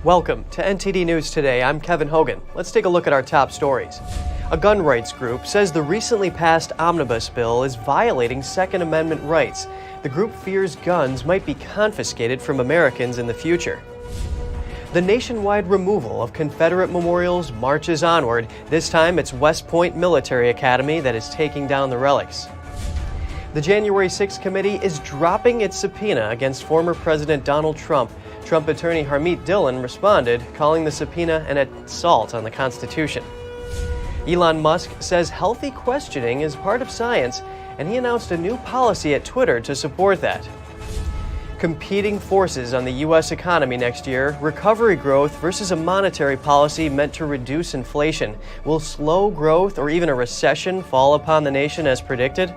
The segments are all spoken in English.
Welcome to NTD News Today. I'm Kevin Hogan. Let's take a look at our top stories. A gun rights group says the recently passed Omnibus bill is violating Second Amendment rights. The group fears guns might be confiscated from Americans in the future. The nationwide removal of Confederate memorials marches onward. This time it's West Point Military Academy that is taking down the relics. The January 6th committee is dropping its subpoena against former President Donald Trump. Trump attorney Harmeet Dillon responded, calling the subpoena an assault on the Constitution. Elon Musk says healthy questioning is part of science, and he announced a new policy at Twitter to support that. Competing forces on the U.S. economy next year, recovery growth versus a monetary policy meant to reduce inflation. Will slow growth or even a recession fall upon the nation as predicted?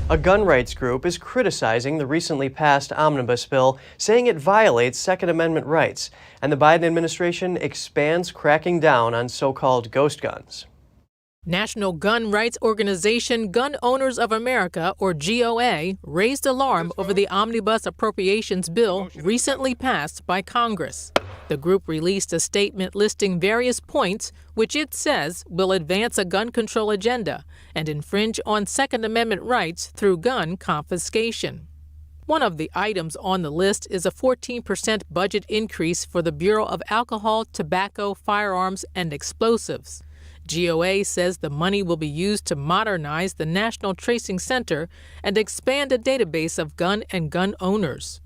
A gun rights group is criticizing the recently passed Omnibus bill, saying it violates Second Amendment rights, and the Biden administration expands cracking down on so-called ghost guns. National gun rights organization Gun Owners of America, or G.O.A., raised alarm over the Omnibus appropriations bill recently passed by Congress. The group released a statement listing various points which it says will advance a gun control agenda and infringe on Second Amendment rights through gun confiscation. One of the items on the list is a 14% budget increase for the Bureau of Alcohol, Tobacco, Firearms, and Explosives. G.O.A. says the money will be used to modernize the National Tracing Center and expand a database of gun and gun owners.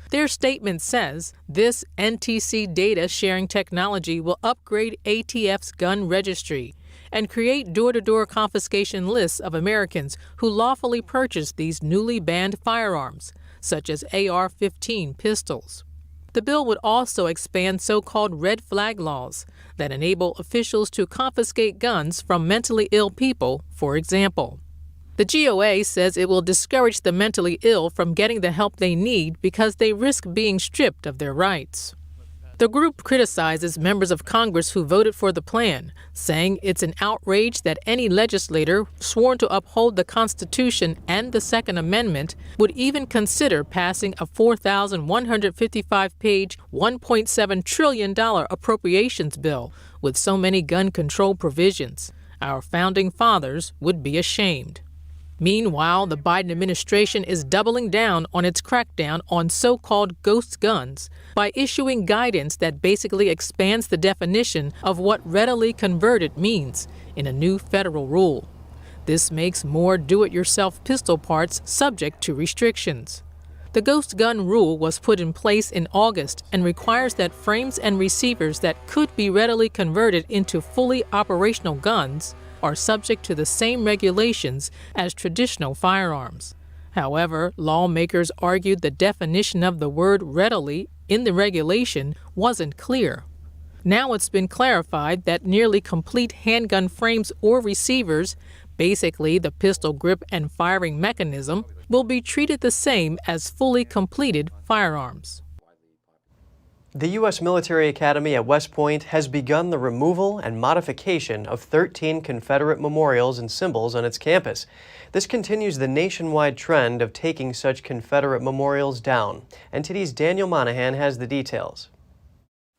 Their statement says this NTC data sharing technology will upgrade ATF's gun registry and create door-to-door confiscation lists of Americans who lawfully purchased these newly banned firearms, such as AR-15 pistols. The bill would also expand so-called red flag laws that enable officials to confiscate guns from mentally ill people, for example. The G.O.A. says it will discourage the mentally ill from getting the help they need because they risk being stripped of their rights. The group criticizes members of Congress who voted for the plan, saying it's an outrage that any legislator sworn to uphold the Constitution and the Second Amendment would even consider passing a 4,155-page, $1.7 trillion appropriations bill with so many gun control provisions. Our founding fathers would be ashamed. Meanwhile, the Biden administration is doubling down on its crackdown on so-called ghost guns by issuing guidance that basically expands the definition of what readily converted means in a new federal rule. This makes more do-it-yourself pistol parts subject to restrictions. The ghost gun rule was put in place in August and requires that frames and receivers that could be readily converted into fully operational guns are subject to the same regulations as traditional firearms. However, lawmakers argued the definition of the word readily in the regulation wasn't clear. Now it's been clarified that nearly complete handgun frames or receivers, basically the pistol grip and firing mechanism, will be treated the same as fully completed firearms. The U.S. Military Academy at West Point has begun the removal and modification of 13 Confederate memorials and symbols on its campus. This continues the nationwide trend of taking such Confederate memorials down. NTD's Daniel Monahan has the details.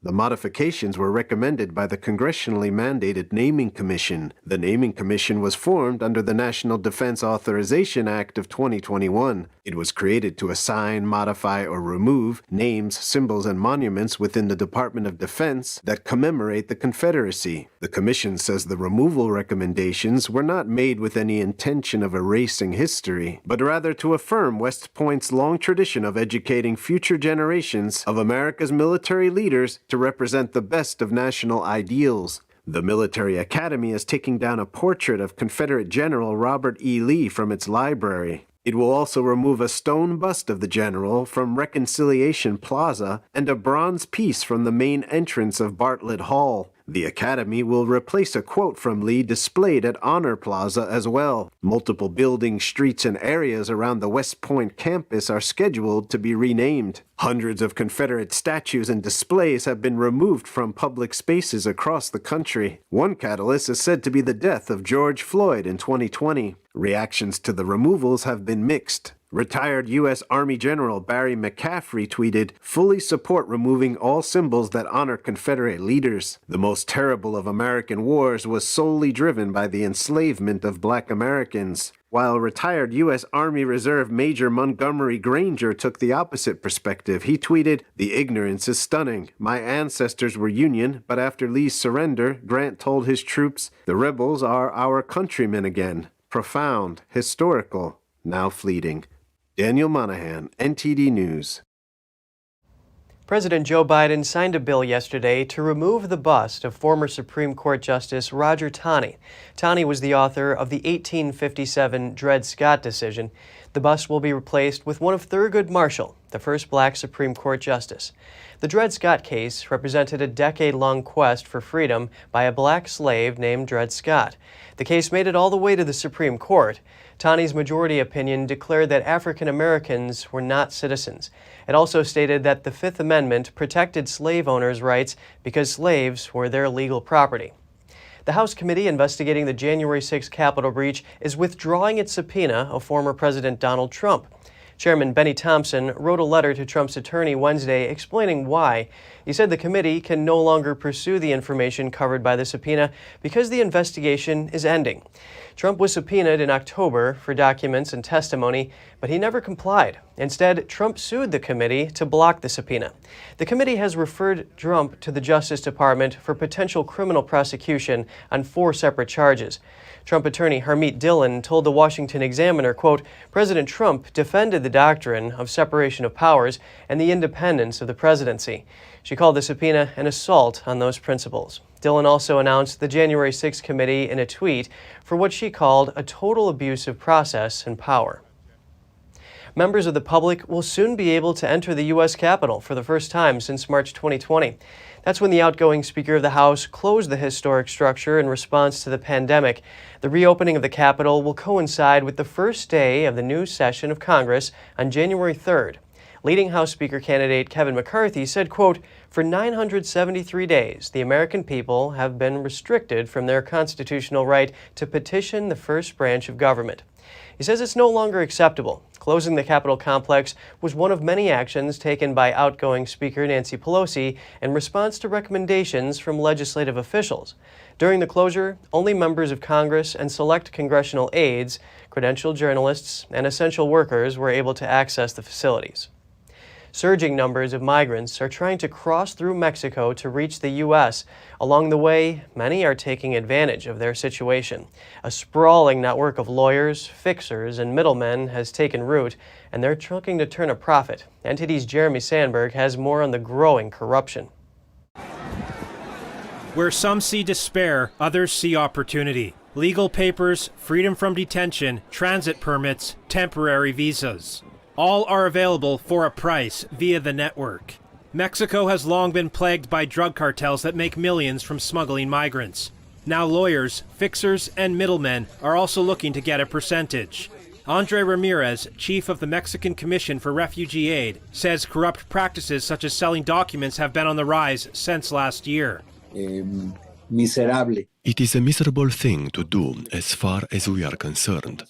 The modifications were recommended by the congressionally mandated Naming Commission. The Naming Commission was formed under the National Defense Authorization Act of 2021. It was created to assign, modify, or remove names, symbols, and monuments within the Department of Defense that commemorate the Confederacy. The Commission says the removal recommendations were not made with any intention of erasing history, but rather to affirm West Point's long tradition of educating future generations of America's military leaders to represent the best of national ideals. The Military Academy is taking down a portrait of Confederate General Robert E. Lee from its library. It will also remove a stone bust of the general from Reconciliation Plaza and a bronze piece from the main entrance of Bartlett Hall. The Academy will replace a quote from Lee displayed at Honor Plaza as well. Multiple buildings, streets, and areas around the West Point campus are scheduled to be renamed. Hundreds of Confederate statues and displays have been removed from public spaces across the country. One catalyst is said to be the death of George Floyd in 2020. Reactions to the removals have been mixed. Retired U.S. Army General Barry McCaffrey tweeted, "Fully support removing all symbols that honor Confederate leaders. The most terrible of American wars was solely driven by the enslavement of Black Americans." While retired U.S. Army Reserve Major Montgomery Granger took the opposite perspective, he tweeted, "The ignorance is stunning. My ancestors were Union, but after Lee's surrender, Grant told his troops, 'The rebels are our countrymen again.' Profound, historical, now fleeting." Daniel Monahan, NTD News. President Joe Biden signed a bill yesterday to remove the bust of former Supreme Court Justice Roger Taney. Taney was the author of the 1857 Dred Scott decision. The bust will be replaced with one of Thurgood Marshall, the first black Supreme Court justice. The Dred Scott case represented a decade-long quest for freedom by a black slave named Dred Scott. The case made it all the way to the Supreme Court. Taney's majority opinion declared that African Americans were not citizens. It also stated that the Fifth Amendment protected slave owners' rights because slaves were their legal property. The House committee investigating the January 6 Capitol breach is withdrawing its subpoena of former President Donald Trump. Chairman Benny Thompson wrote a letter to Trump's attorney Wednesday explaining why. He said the committee can no longer pursue the information covered by the subpoena because the investigation is ending. Trump was subpoenaed in October for documents and testimony, but he never complied. Instead, Trump sued the committee to block the subpoena. The committee has referred Trump to the Justice Department for potential criminal prosecution on 4 separate charges. Trump attorney Harmeet Dillon told the Washington Examiner, quote, "President Trump defended the doctrine of separation of powers and the independence of the presidency." She called the subpoena an assault on those principles. Dillon also announced the January 6 committee in a tweet for what she called a total abuse of process and power. Members of the public will soon be able to enter the U.S. Capitol for the first time since March 2020. That's when the outgoing Speaker of the House closed the historic structure in response to the pandemic. The reopening of the Capitol will coincide with the first day of the new session of Congress on January 3rd. Leading House Speaker candidate Kevin McCarthy said, quote, "For 973 days, the American people have been restricted from their constitutional right to petition the first branch of government." He says it's no longer acceptable. Closing the Capitol complex was one of many actions taken by outgoing Speaker Nancy Pelosi in response to recommendations from legislative officials. During the closure, only members of Congress and select congressional aides, credentialed journalists, and essential workers were able to access the facilities. Surging numbers of migrants are trying to cross through Mexico to reach the U.S. Along the way, many are taking advantage of their situation. A sprawling network of lawyers, fixers, and middlemen has taken root, and they're looking to turn a profit. NTD's Jeremy Sandberg has more on the growing corruption. Where some see despair, others see opportunity. Legal papers, freedom from detention, transit permits, temporary visas. All are available for a price via the network. Mexico has long been plagued by drug cartels that make millions from smuggling migrants. Now lawyers, fixers, and middlemen are also looking to get a percentage. Andre Ramirez, chief of the Mexican Commission for Refugee Aid, says corrupt practices such as selling documents have been on the rise since last year. Miserable. It is a miserable thing to do as far as we are concerned.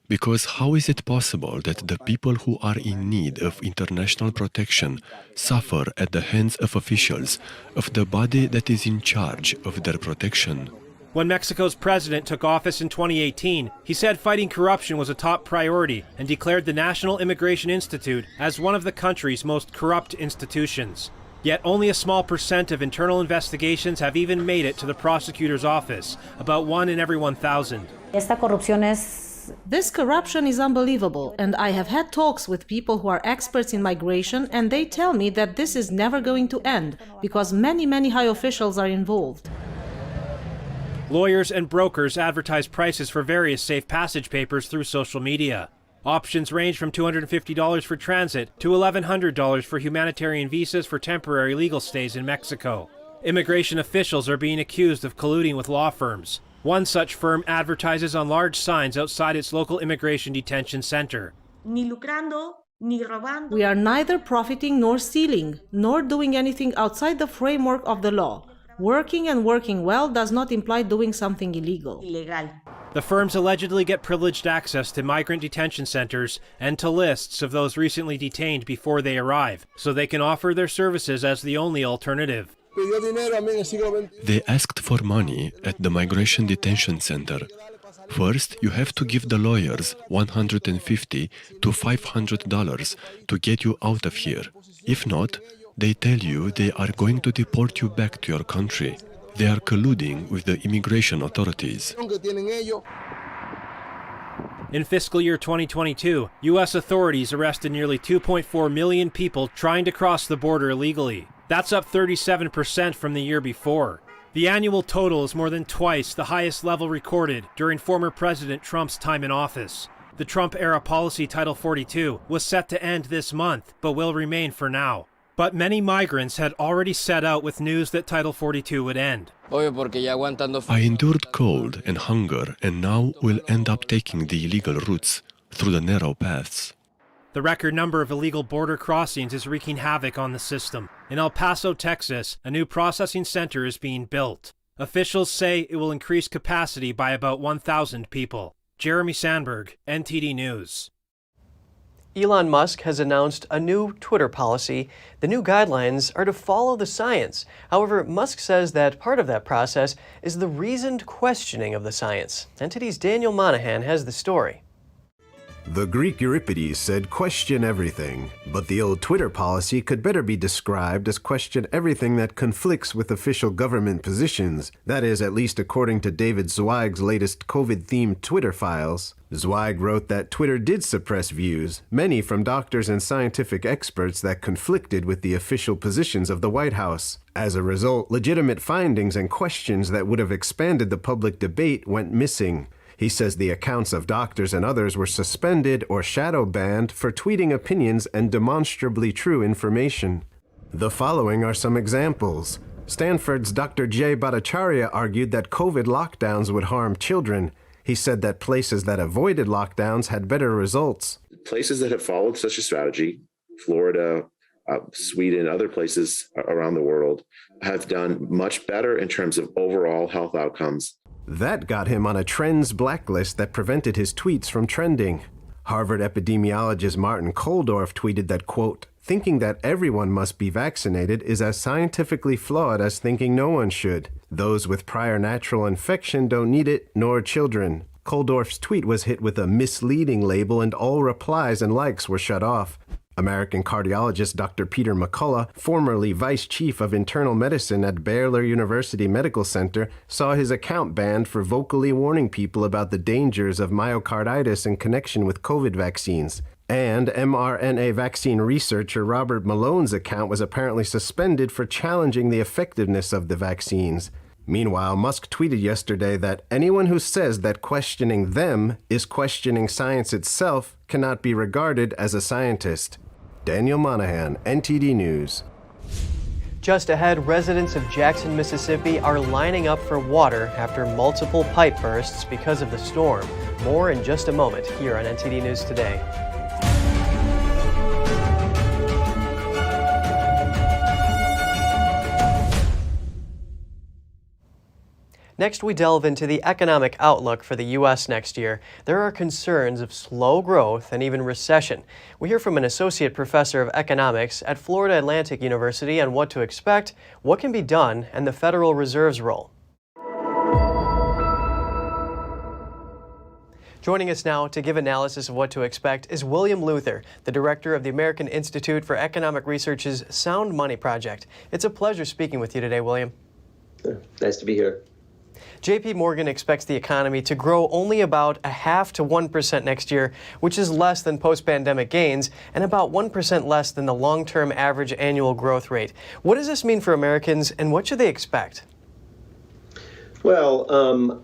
Because how is it possible that the people who are in need of international protection suffer at the hands of officials of the body that is in charge of their protection? When Mexico's president took office in 2018, he said fighting corruption was a top priority and declared the National Immigration Institute as one of the country's most corrupt institutions. Yet only a small percent of internal investigations have even made it to the prosecutor's office, about 1 in every 1,000. This corruption is unbelievable, and I have had talks with people who are experts in migration, and they tell me that this is never going to end, because many high officials are involved. Lawyers and brokers advertise prices for various safe passage papers through social media. Options range from $250 for transit to $1,100 for humanitarian visas for temporary legal stays in Mexico. Immigration officials are being accused of colluding with law firms. One such firm advertises on large signs outside its local immigration detention center. We are neither profiting nor stealing, nor doing anything outside the framework of the law. Working and working well does not imply doing something illegal. The firms allegedly get privileged access to migrant detention centers and to lists of those recently detained before they arrive, so they can offer their services as the only alternative. They asked for money at the migration detention center. First, you have to give the lawyers $150 to $500 to get you out of here. If not, they tell you they are going to deport you back to your country. They are colluding with the immigration authorities. In fiscal year 2022, U.S. authorities arrested nearly 2.4 million people trying to cross the border illegally. That's up 37% from the year before. The annual total is more than twice the highest level recorded during former President Trump's time in office. The Trump-era policy Title 42 was set to end this month, but will remain for now. But many migrants had already set out with news that Title 42 would end. I endured cold and hunger and now will end up taking the illegal routes through the narrow paths. The record number of illegal border crossings is wreaking havoc on the system. In El Paso, Texas, a new processing center is being built. Officials say it will increase capacity by about 1,000 people. Jeremy Sandberg, NTD News. Elon Musk has announced a new Twitter policy. The new guidelines are to follow the science. However, Musk says that part of that process is the reasoned questioning of the science. NTD's Daniel Monahan has the story. The Greek Euripides said question everything, but the old Twitter policy could better be described as question everything that conflicts with official government positions. That is, at least according to David Zweig's latest COVID-themed Twitter files. Zweig wrote that Twitter did suppress views, many from doctors and scientific experts that conflicted with the official positions of the White House. As a result, legitimate findings and questions that would have expanded the public debate went missing. He says the accounts of doctors and others were suspended or shadow banned for tweeting opinions and demonstrably true information. The following are some examples. Stanford's Dr. Jay Bhattacharya argued that COVID lockdowns would harm children. He said that places that avoided lockdowns had better results. Places that have followed such a strategy, Florida, Sweden, other places around the world, have done much better in terms of overall health outcomes. That got him on a trends blacklist that prevented his tweets from trending. Harvard epidemiologist Martin Koldorf tweeted that, quote, thinking that everyone must be vaccinated is as scientifically flawed as thinking no one should. Those with prior natural infection don't need it, nor children. Koldorf's tweet was hit with a misleading label and all replies and likes were shut off. American cardiologist Dr. Peter McCullough, formerly vice chief of internal medicine at Baylor University Medical Center, saw his account banned for vocally warning people about the dangers of myocarditis in connection with COVID vaccines. And mRNA vaccine researcher Robert Malone's account was apparently suspended for challenging the effectiveness of the vaccines. Meanwhile, Musk tweeted yesterday that anyone who says that questioning them is questioning science itself cannot be regarded as a scientist. Daniel Monahan, NTD News. Just ahead, residents of Jackson, Mississippi are lining up for water after multiple pipe bursts because of the storm. More in just a moment here on NTD News Today. Next, we delve into the economic outlook for the U.S. next year. There are concerns of slow growth and even recession. We hear from an associate professor of economics at Florida Atlantic University on what to expect, what can be done, and the Federal Reserve's role. Joining us now to give analysis of what to expect is William Luther, the director of the American Institute for Economic Research's Sound Money Project. It's a pleasure speaking with you today, William. Nice to be here. J.P. Morgan expects the economy to grow only about 0.5% to 1% next year, which is less than post-pandemic gains and about 1% less than the long-term average annual growth rate. What does this mean for Americans, and what should they expect? Well,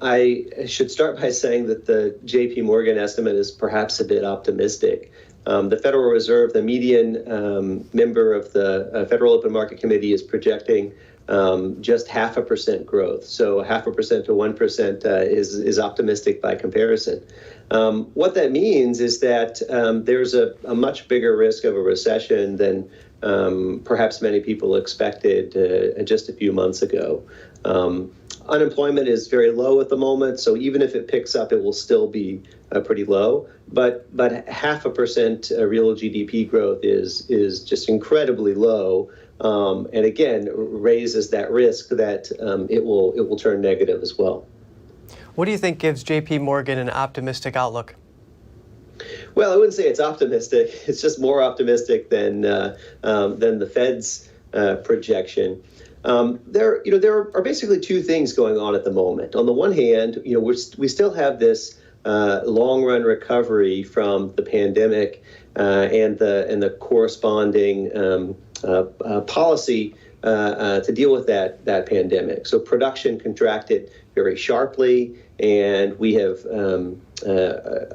I should start by saying that the J.P. Morgan estimate is perhaps a bit optimistic. The Federal Reserve, the median member of the Federal Open Market Committee, is projecting just 0.5% growth. So 0.5% to 1% is optimistic by comparison. What that means is that there's a much bigger risk of a recession than perhaps many people expected just a few months ago. Unemployment is very low at the moment, so even if it picks up, it will still be pretty low. But 0.5% real GDP growth is just incredibly low, and again raises that risk that it will turn negative as well. What do you think gives J.P. Morgan an optimistic outlook? Well, I wouldn't say it's optimistic. It's just more optimistic than the Fed's projection. There are basically two things going on at the moment. On the one hand, we still have this long-run recovery from the pandemic and the corresponding policy to deal with that pandemic. So production contracted very sharply, and we have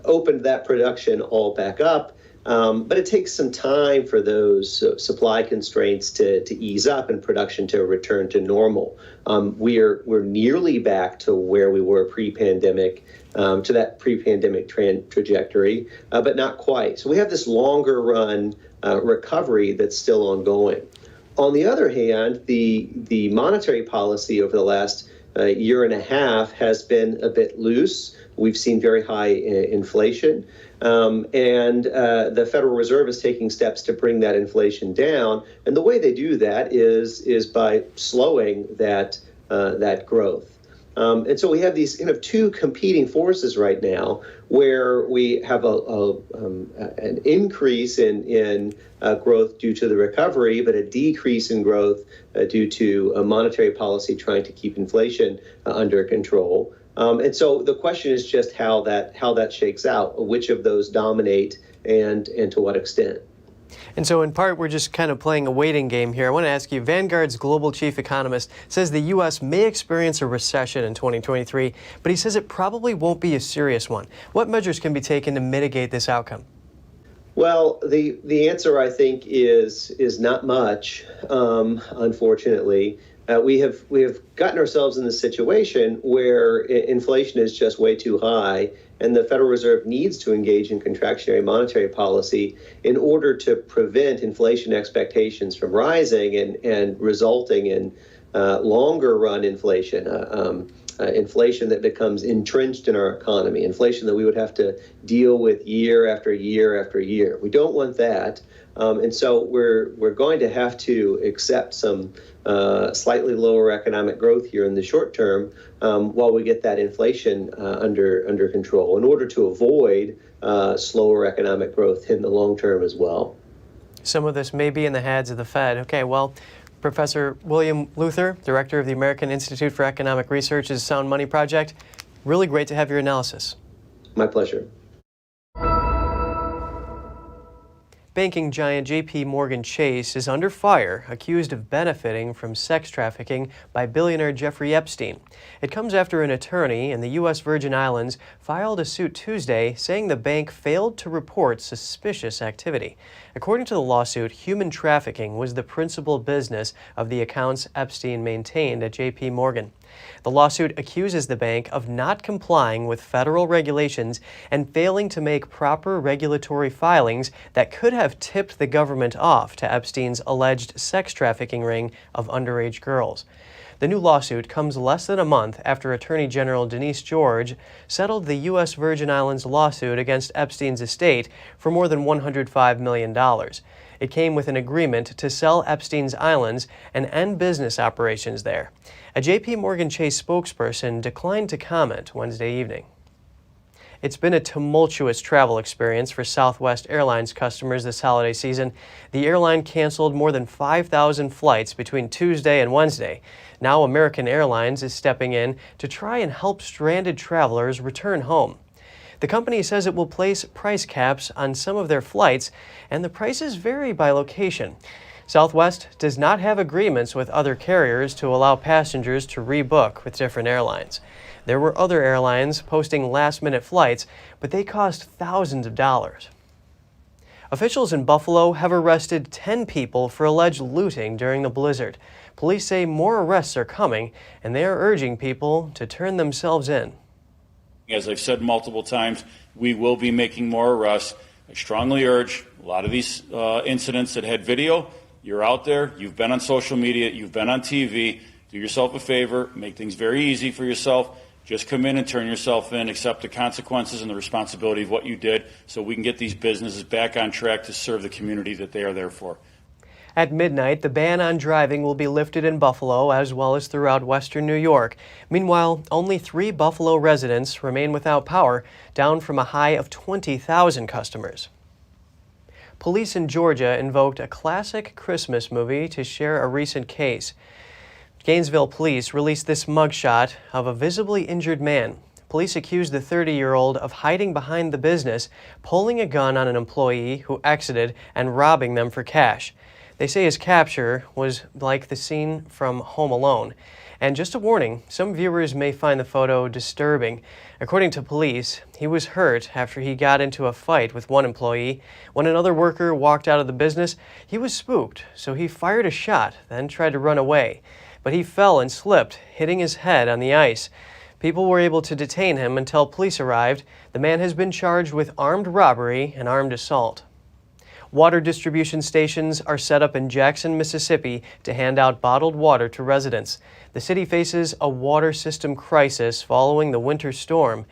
opened that production all back up. But it takes some time for those supply constraints to ease up and production to return to normal. We're nearly back to where we were pre-pandemic, to that pre-pandemic trajectory, but not quite. So we have this longer run recovery that's still ongoing. On the other hand, the monetary policy over the last year and a half has been a bit loose. We've seen very high inflation, and the Federal Reserve is taking steps to bring that inflation down. And the way they do that is by slowing that growth. And so we have these kind of two competing forces right now, where we have an increase in growth due to the recovery, but a decrease in growth due to a monetary policy trying to keep inflation under control. And so the question is just how that shakes out, which of those dominate and to what extent. And so in part, we're just kind of playing a waiting game here. I want to ask you, Vanguard's global chief economist says the U.S. may experience a recession in 2023, but he says it probably won't be a serious one. What measures can be taken to mitigate this outcome? Well, the answer, I think, is not much, unfortunately. We have gotten ourselves in the situation where inflation is just way too high, and the Federal Reserve needs to engage in contractionary monetary policy in order to prevent inflation expectations from rising and resulting in longer run inflation, inflation that becomes entrenched in our economy, inflation that we would have to deal with year after year after year. We don't want that. And so we're going to have to accept some slightly lower economic growth here in the short term while we get that inflation under control, in order to avoid slower economic growth in the long term as well. Some of this may be in the hands of the Fed. Okay, well, Professor William Luther, Director of the American Institute for Economic Research's Sound Money Project, really great to have your analysis. My pleasure. Banking giant J.P. Morgan Chase is under fire, accused of benefiting from sex trafficking by billionaire Jeffrey Epstein. It comes after an attorney in the U.S. Virgin Islands filed a suit Tuesday saying the bank failed to report suspicious activity. According to the lawsuit, human trafficking was the principal business of the accounts Epstein maintained at J.P. Morgan. The lawsuit accuses the bank of not complying with federal regulations and failing to make proper regulatory filings that could have tipped the government off to Epstein's alleged sex trafficking ring of underage girls. The new lawsuit comes less than a month after Attorney General Denise George settled the U.S. Virgin Islands lawsuit against Epstein's estate for more than $105 million. It came with an agreement to sell Epstein's islands and end business operations there. A J.P. Morgan Chase spokesperson declined to comment Wednesday evening. It's been a tumultuous travel experience for Southwest Airlines customers this holiday season. The airline canceled more than 5,000 flights between Tuesday and Wednesday. Now American Airlines is stepping in to try and help stranded travelers return home. The company says it will place price caps on some of their flights, and the prices vary by location. Southwest does not have agreements with other carriers to allow passengers to rebook with different airlines. There were other airlines posting last-minute flights, but they cost thousands of dollars. Officials in Buffalo have arrested 10 people for alleged looting during the blizzard. Police say more arrests are coming, and they are urging people to turn themselves in. As I've said multiple times, we will be making more arrests. I strongly urge a lot of these incidents that had video, you're out there, you've been on social media, you've been on TV, Do yourself a favor, make things very easy for yourself. Just come in and turn yourself in, accept the consequences and the responsibility of what you did so we can get these businesses back on track to serve the community that they are there for. At midnight, the ban on driving will be lifted in Buffalo as well as throughout western New York. Meanwhile, only 3 Buffalo residents remain without power, down from a high of 20,000 customers. Police in Georgia invoked a classic Christmas movie to share a recent case. Gainesville police released this mugshot of a visibly injured man. Police accused the 30-year-old of hiding behind the business, pulling a gun on an employee who exited and robbing them for cash. They say his capture was like the scene from Home Alone. And just a warning, some viewers may find the photo disturbing. According to police, he was hurt after he got into a fight with one employee. When another worker walked out of the business, he was spooked, so he fired a shot, then tried to run away. But he fell and slipped, hitting his head on the ice. People were able to detain him until police arrived. The man has been charged with armed robbery and armed assault. Water distribution stations are set up in Jackson, Mississippi to hand out bottled water to residents. The city faces a water system crisis following the winter storm.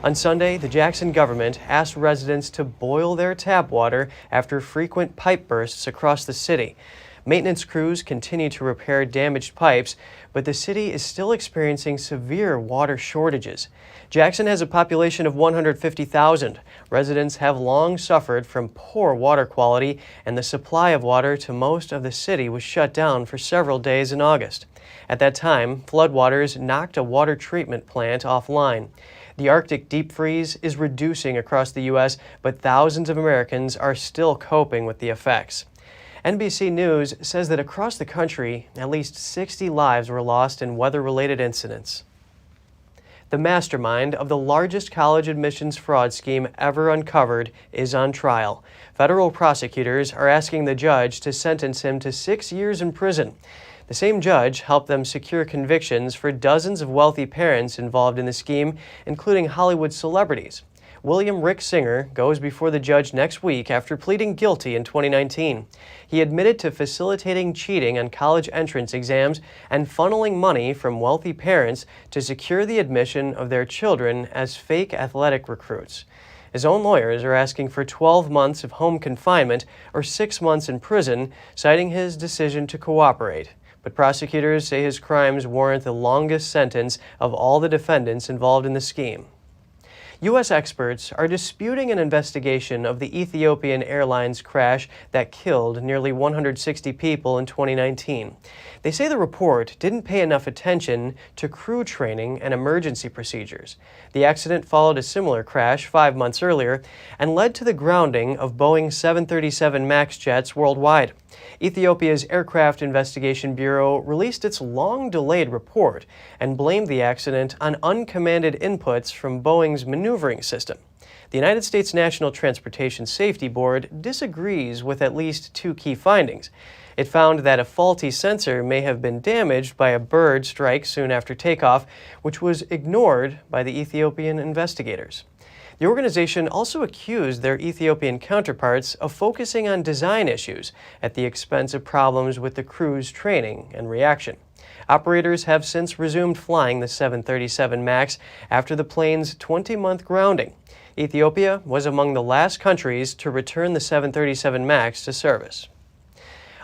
On Sunday, the Jackson government asked residents to boil their tap water after frequent pipe bursts across the city. Maintenance crews continue to repair damaged pipes, but the city is still experiencing severe water shortages. Jackson has a population of 150,000. Residents have long suffered from poor water quality, and the supply of water to most of the city was shut down for several days in August. At that time, floodwaters knocked a water treatment plant offline. The Arctic deep freeze is reducing across the U.S., but thousands of Americans are still coping with the effects. NBC News says that across the country, at least 60 lives were lost in weather-related incidents. The mastermind of the largest college admissions fraud scheme ever uncovered is on trial. Federal prosecutors are asking the judge to sentence him to 6 years in prison. The same judge helped them secure convictions for dozens of wealthy parents involved in the scheme, including Hollywood celebrities. William Rick Singer goes before the judge next week after pleading guilty in 2019. He admitted to facilitating cheating on college entrance exams and funneling money from wealthy parents to secure the admission of their children as fake athletic recruits. His own lawyers are asking for 12 months of home confinement or 6 months in prison, citing his decision to cooperate. But prosecutors say his crimes warrant the longest sentence of all the defendants involved in the scheme. U.S. experts are disputing an investigation of the Ethiopian Airlines crash that killed nearly 160 people in 2019. They say the report didn't pay enough attention to crew training and emergency procedures. The accident followed a similar crash 5 months earlier and led to the grounding of Boeing 737 MAX jets worldwide. Ethiopia's Aircraft Investigation Bureau released its long-delayed report and blamed the accident on uncommanded inputs from Boeing's maneuvering system. The United States National Transportation Safety Board disagrees with at least 2 key findings. It found that a faulty sensor may have been damaged by a bird strike soon after takeoff, which was ignored by the Ethiopian investigators. The organization also accused their Ethiopian counterparts of focusing on design issues at the expense of problems with the crew's training and reaction. Operators have since resumed flying the 737 MAX after the plane's 20-month grounding. Ethiopia was among the last countries to return the 737 MAX to service.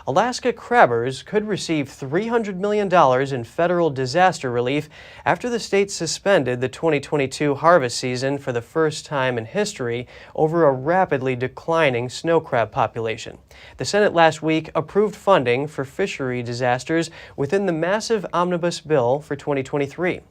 Alaska crabbers could receive $300 million in federal disaster relief after the state suspended the 2022 harvest season for the first time in history over a rapidly declining snow crab population. The Senate last week approved funding for fishery disasters within the massive Omnibus bill for 2023.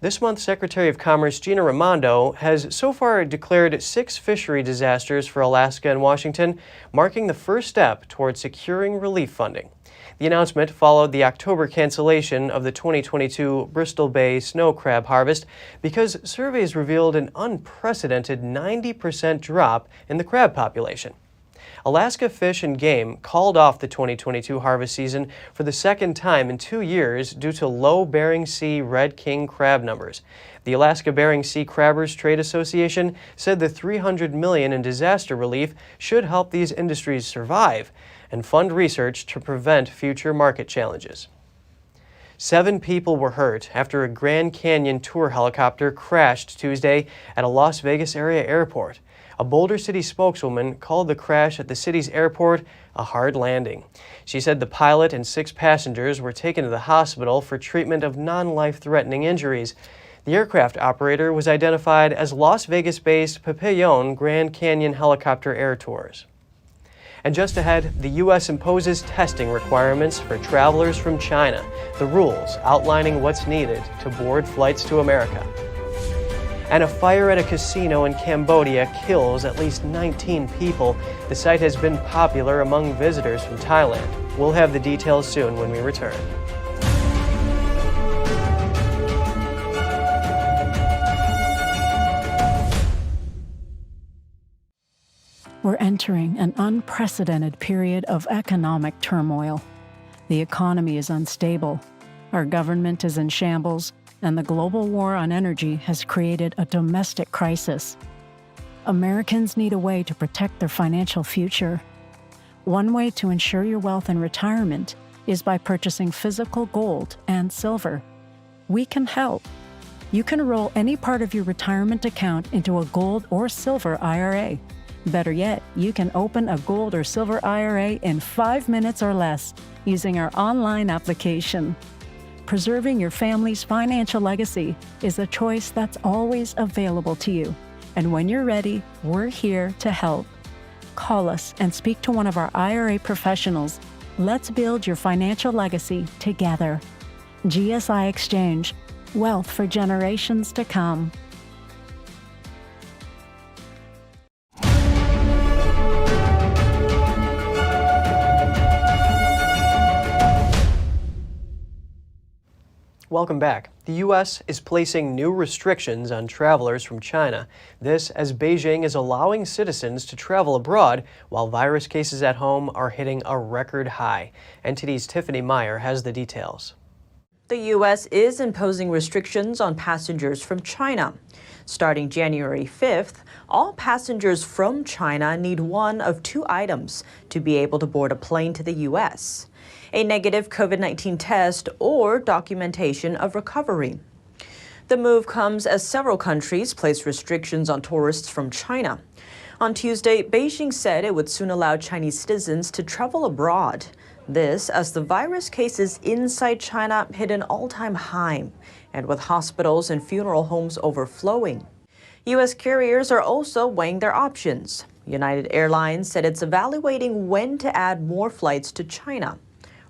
This month, Secretary of Commerce Gina Raimondo has so far declared 6 fishery disasters for Alaska and Washington, marking the first step toward securing relief funding. The announcement followed the October cancellation of the 2022 Bristol Bay snow crab harvest because surveys revealed an unprecedented 90% drop in the crab population. Alaska Fish and Game called off the 2022 harvest season for the second time in 2 years due to low Bering Sea red king crab numbers. The Alaska Bering Sea Crabbers Trade Association said the $300 million in disaster relief should help these industries survive and fund research to prevent future market challenges. 7 people were hurt after a Grand Canyon tour helicopter crashed Tuesday at a Las Vegas area airport. A Boulder City spokeswoman called the crash at the city's airport a hard landing. She said the pilot and 6 passengers were taken to the hospital for treatment of non-life-threatening injuries. The aircraft operator was identified as Las Vegas-based Papillon Grand Canyon Helicopter Air Tours. And just ahead, the U.S. imposes testing requirements for travelers from China, the rules outlining what's needed to board flights to America. And a fire at a casino in Cambodia kills at least 19 people. The site has been popular among visitors from Thailand. We'll have the details soon when we return. We're entering an unprecedented period of economic turmoil. The economy is unstable, our government is in shambles, and the global war on energy has created a domestic crisis. Americans need a way to protect their financial future. One way to ensure your wealth in retirement is by purchasing physical gold and silver. We can help. You can roll any part of your retirement account into a gold or silver IRA. Better yet, you can open a gold or silver IRA in 5 minutes or less using our online application. Preserving your family's financial legacy is a choice that's always available to you. And when you're ready, we're here to help. Call us and speak to one of our IRA professionals. Let's build your financial legacy together. GSI Exchange, wealth for generations to come. Welcome back. The U.S. is placing new restrictions on travelers from China. This as Beijing is allowing citizens to travel abroad while virus cases at home are hitting a record high. NTD's Tiffany Meyer has the details. The U.S. is imposing restrictions on passengers from China. Starting January 5th, all passengers from China need one of 2 items to be able to board a plane to the U.S. A negative COVID-19 test or documentation of recovery. The move comes as several countries place restrictions on tourists from China. On Tuesday, Beijing said it would soon allow Chinese citizens to travel abroad. This as the virus cases inside China hit an all-time high, and with hospitals and funeral homes overflowing. U.S. carriers are also weighing their options. United Airlines said it's evaluating when to add more flights to China.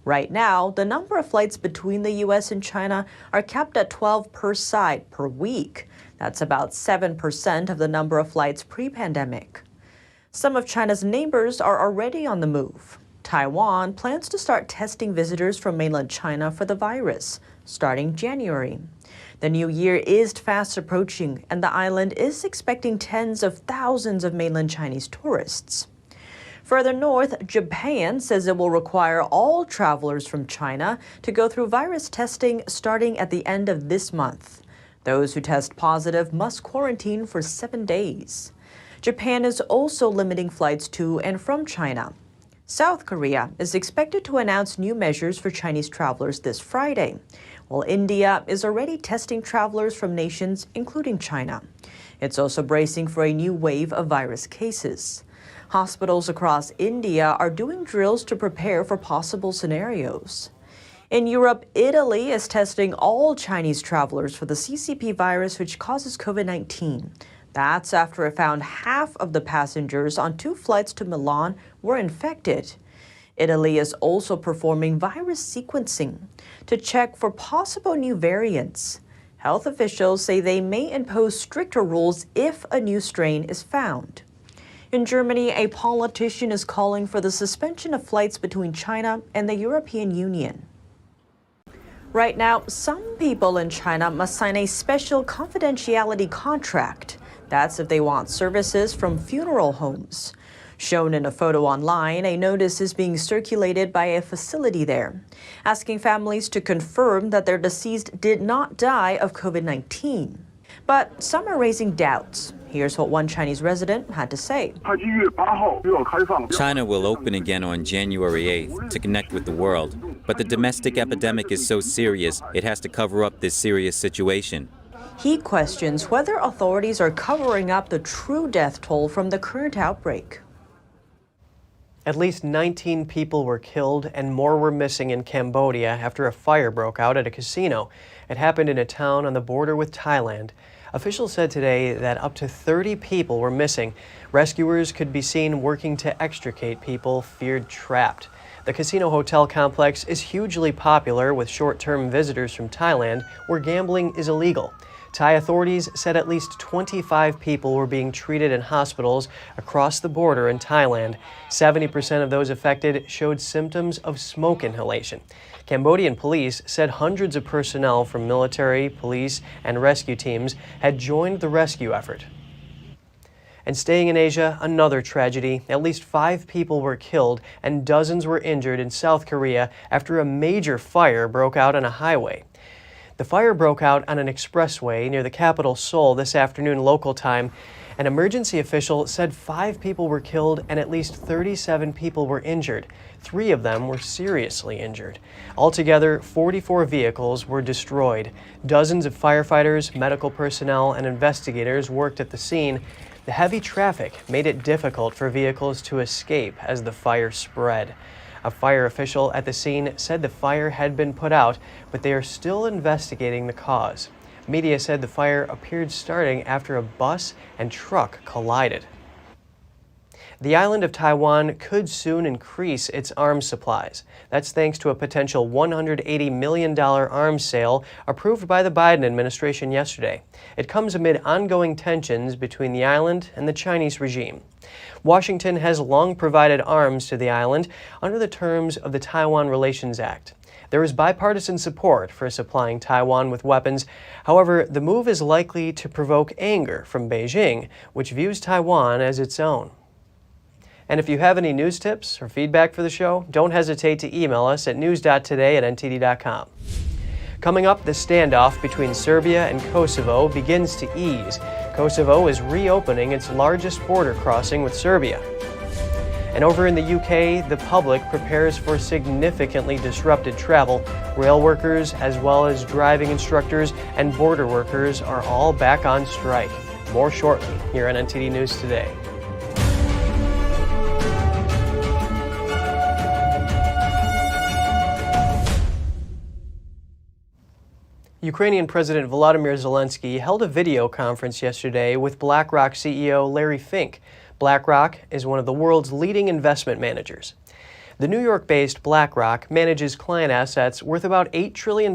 Right now, the number of flights between the U.S. and China are capped at 12 per side per week. That's about 7% of the number of flights pre-pandemic. Some of China's neighbors are already on the move. Taiwan plans to start testing visitors from mainland China for the virus, starting January. The new year is fast approaching, and the island is expecting tens of thousands of mainland Chinese tourists. Further north, Japan says it will require all travelers from China to go through virus testing starting at the end of this month. Those who test positive must quarantine for 7 days. Japan is also limiting flights to and from China. South Korea is expected to announce new measures for Chinese travelers this Friday, while India is already testing travelers from nations including China. It's also bracing for a new wave of virus cases. Hospitals across India are doing drills to prepare for possible scenarios. In Europe, Italy is testing all Chinese travelers for the CCP virus, which causes COVID-19. That's after it found half of the passengers on 2 flights to Milan were infected. Italy is also performing virus sequencing to check for possible new variants. Health officials say they may impose stricter rules if a new strain is found. In Germany, a politician is calling for the suspension of flights between China and the European Union. Right now, some people in China must sign a special confidentiality contract. That's if they want services from funeral homes. Shown in a photo online, a notice is being circulated by a facility there, asking families to confirm that their deceased did not die of COVID-19. But some are raising doubts. Here's what one Chinese resident had to say. China will open again on January 8th to connect with the world. But the domestic epidemic is so serious, it has to cover up this serious situation. He questions whether authorities are covering up the true death toll from the current outbreak. At least 19 people were killed and more were missing in Cambodia after a fire broke out at a casino. It happened in a town on the border with Thailand. Officials said today that up to 30 people were missing. Rescuers could be seen working to extricate people feared trapped. The casino hotel complex is hugely popular with short-term visitors from Thailand where gambling is illegal. Thai authorities said at least 25 people were being treated in hospitals across the border in Thailand. 70% of those affected showed symptoms of smoke inhalation. Cambodian police said hundreds of personnel from military, police, and rescue teams had joined the rescue effort. And staying in Asia, another tragedy. At least 5 people were killed and dozens were injured in South Korea after a major fire broke out on a highway. The fire broke out on an expressway near the capital Seoul this afternoon local time. An emergency official said 5 people were killed and at least 37 people were injured. 3 of them were seriously injured. Altogether, 44 vehicles were destroyed. Dozens of firefighters, medical personnel, and investigators worked at the scene. The heavy traffic made it difficult for vehicles to escape as the fire spread. A fire official at the scene said the fire had been put out, but they are still investigating the cause. Media said the fire appeared starting after a bus and truck collided. The island of Taiwan could soon increase its arms supplies. That's thanks to a potential $180 million arms sale approved by the Biden administration yesterday. It comes amid ongoing tensions between the island and the Chinese regime. Washington has long provided arms to the island under the terms of the Taiwan Relations Act. There is bipartisan support for supplying Taiwan with weapons. However, the move is likely to provoke anger from Beijing, which views Taiwan as its own. And if you have any news tips or feedback for the show, don't hesitate to email us at news.today@ntd.com. Coming up, the standoff between Serbia and Kosovo begins to ease. Kosovo is reopening its largest border crossing with Serbia. And over in the UK, the public prepares for significantly disrupted travel. Rail workers, as well as driving instructors and border workers, are all back on strike. More shortly here on NTD News Today. Ukrainian President Volodymyr Zelenksyy held a video conference yesterday with Blackrock CEO Larry Fink. Blackrock is one of the world's leading investment managers. The New York-based Blackrock manages client assets worth about $8 trillion.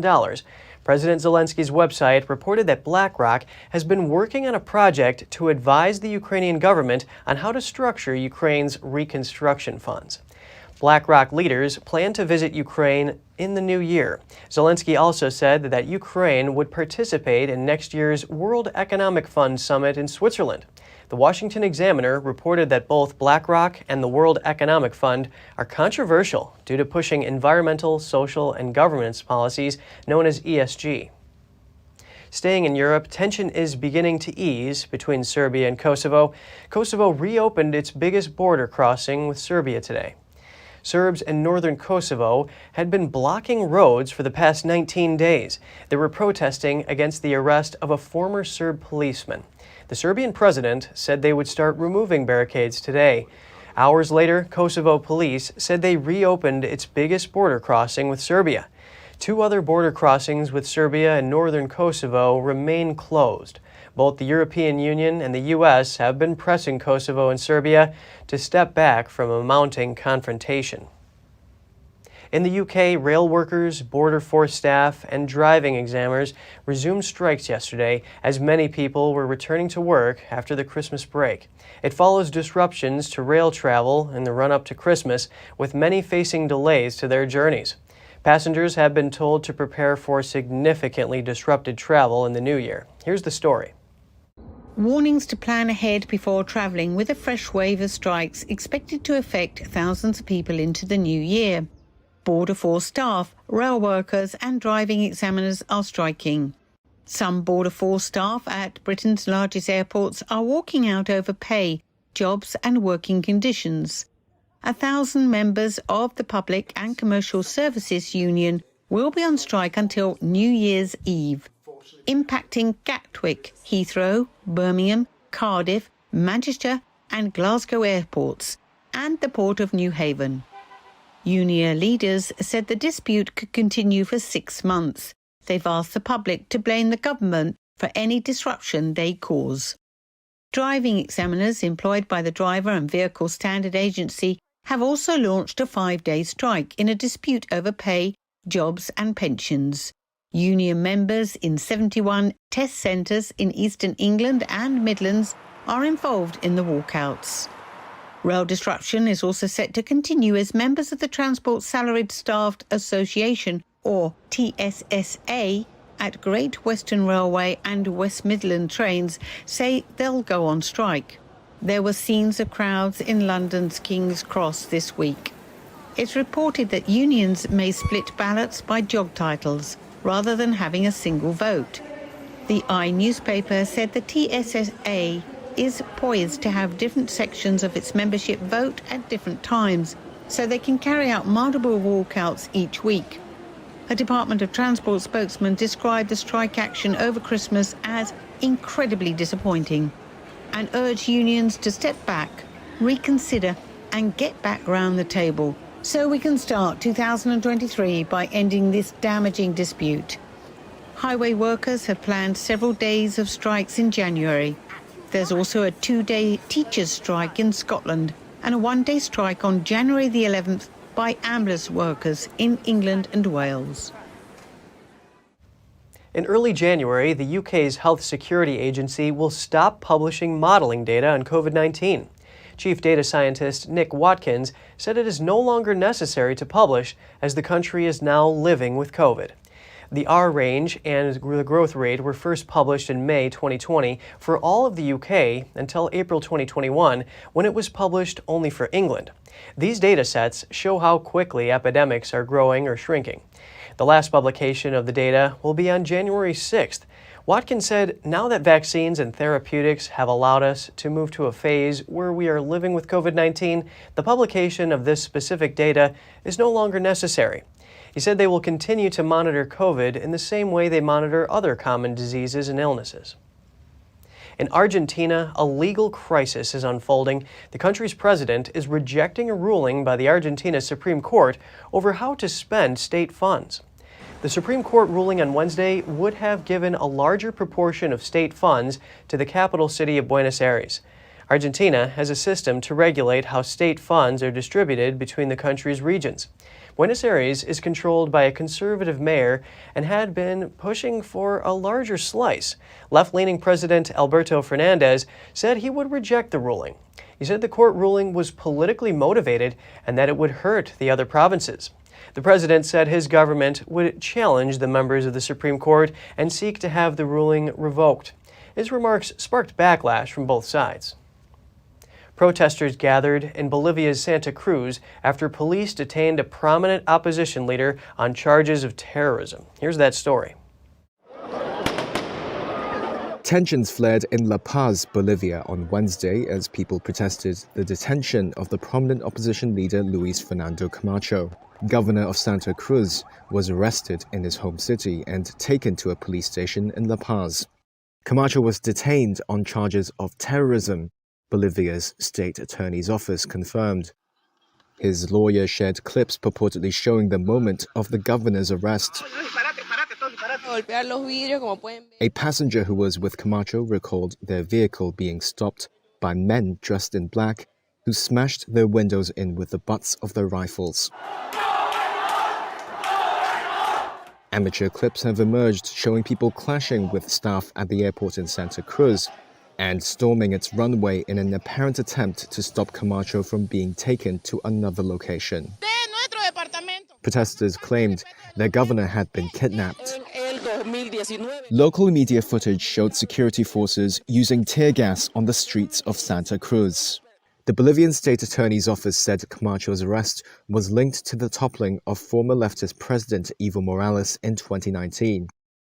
President Zelenskyy's website reported that Blackrock has been working on a project to advise the Ukrainian government on how to structure Ukraine's reconstruction funds. Blackrock leaders plan to visit Ukraine in the new year. Zelenksyy also said that Ukraine would participate in next year's World Economic Fund summit in Switzerland. The Washington Examiner reported that both Blackrock and the World Economic Fund are controversial due to pushing environmental, social, and governance policies known as ESG. Staying in Europe, tension is beginning to ease between Serbia and Kosovo. Kosovo reopened its biggest border crossing with Serbia today. Serbs in northern Kosovo had been blocking roads for the past 19 days. They were protesting against the arrest of a former Serb policeman. The Serbian president said they would start removing barricades today. Hours later, Kosovo police said they reopened its biggest border crossing with Serbia. 2 other border crossings with Serbia and northern Kosovo remain closed. Both the European Union and the U.S. have been pressing Kosovo and Serbia to step back from a mounting confrontation. In the UK, rail workers, border force staff, and driving examiners resumed strikes yesterday as many people were returning to work after the Christmas break. It follows disruptions to rail travel in the run-up to Christmas, with many facing delays to their journeys. Passengers have been told to prepare for significantly disrupted travel in the new year. Here's the story. Warnings to plan ahead before travelling, with a fresh wave of strikes expected to affect thousands of people into the new year. Border force staff, rail workers and driving examiners are striking. Some border force staff at Britain's largest airports are walking out over pay, jobs and working conditions. 1,000 members of the Public and Commercial Services Union will be on strike until New Year's Eve, impacting Gatwick, Heathrow, Birmingham, Cardiff, Manchester and Glasgow airports, and the Port of New Haven. Union leaders said the dispute could continue for 6 months. They've asked the public to blame the government for any disruption they cause. Driving examiners employed by the Driver and Vehicle Standard Agency have also launched a 5-day strike in a dispute over pay, jobs and pensions. Union members in 71 test centres in Eastern England and Midlands are involved in the walkouts. Rail disruption is also set to continue as members of the Transport Salaried Staff Association, or TSSA, at Great Western Railway and West Midland Trains say they'll go on strike. There were scenes of crowds in London's King's Cross this week. It's reported that unions may split ballots by job titles rather than having a single vote. The I newspaper said the TSSA is poised to have different sections of its membership vote at different times, so they can carry out multiple walkouts each week. A Department of Transport spokesman described the strike action over Christmas as incredibly disappointing and urged unions to step back, reconsider and get back round the table so we can start 2023 by ending this damaging dispute. Highway workers have planned several days of strikes in January. There's also a 2-day teachers' strike in Scotland and a 1-day strike on January the 11th by ambulance workers in England and Wales. In early January, the UK's Health Security Agency will stop publishing modelling data on COVID-19. Chief Data Scientist Nick Watkins said it is no longer necessary to publish as the country is now living with COVID. The R range and the growth rate were first published in May 2020 for all of the UK until April 2021, when it was published only for England. These data sets show how quickly epidemics are growing or shrinking. The last publication of the data will be on January 6th. Watkins said, now that vaccines and therapeutics have allowed us to move to a phase where we are living with COVID-19, the publication of this specific data is no longer necessary. He said they will continue to monitor COVID in the same way they monitor other common diseases and illnesses. In Argentina, a legal crisis is unfolding. The country's president is rejecting a ruling by the Argentina Supreme Court over how to spend state funds. The Supreme Court ruling on Wednesday would have given a larger proportion of state funds to the capital city of Buenos Aires. Argentina has a system to regulate how state funds are distributed between the country's regions. Buenos Aires is controlled by a conservative mayor and had been pushing for a larger slice. Left-leaning President Alberto Fernandez said he would reject the ruling. He said the court ruling was politically motivated and that it would hurt the other provinces. The president said his government would challenge the members of the Supreme Court and seek to have the ruling revoked. His remarks sparked backlash from both sides. Protesters gathered in Bolivia's Santa Cruz after police detained a prominent opposition leader on charges of terrorism. Here's that story. Tensions flared in La Paz, Bolivia on Wednesday as people protested the detention of the prominent opposition leader Luis Fernando Camacho. Governor of Santa Cruz was arrested in his home city and taken to a police station in La Paz. Camacho was detained on charges of terrorism, Bolivia's state attorney's office confirmed. His lawyer shared clips purportedly showing the moment of the governor's arrest. A passenger who was with Camacho recalled their vehicle being stopped by men dressed in black who smashed their windows in with the butts of their rifles. Amateur clips have emerged showing people clashing with staff at the airport in Santa Cruz and storming its runway in an apparent attempt to stop Camacho from being taken to another location. Protesters claimed their governor had been kidnapped. Local media footage showed security forces using tear gas on the streets of Santa Cruz. The Bolivian state attorney's office said Camacho's arrest was linked to the toppling of former leftist president Evo Morales in 2019.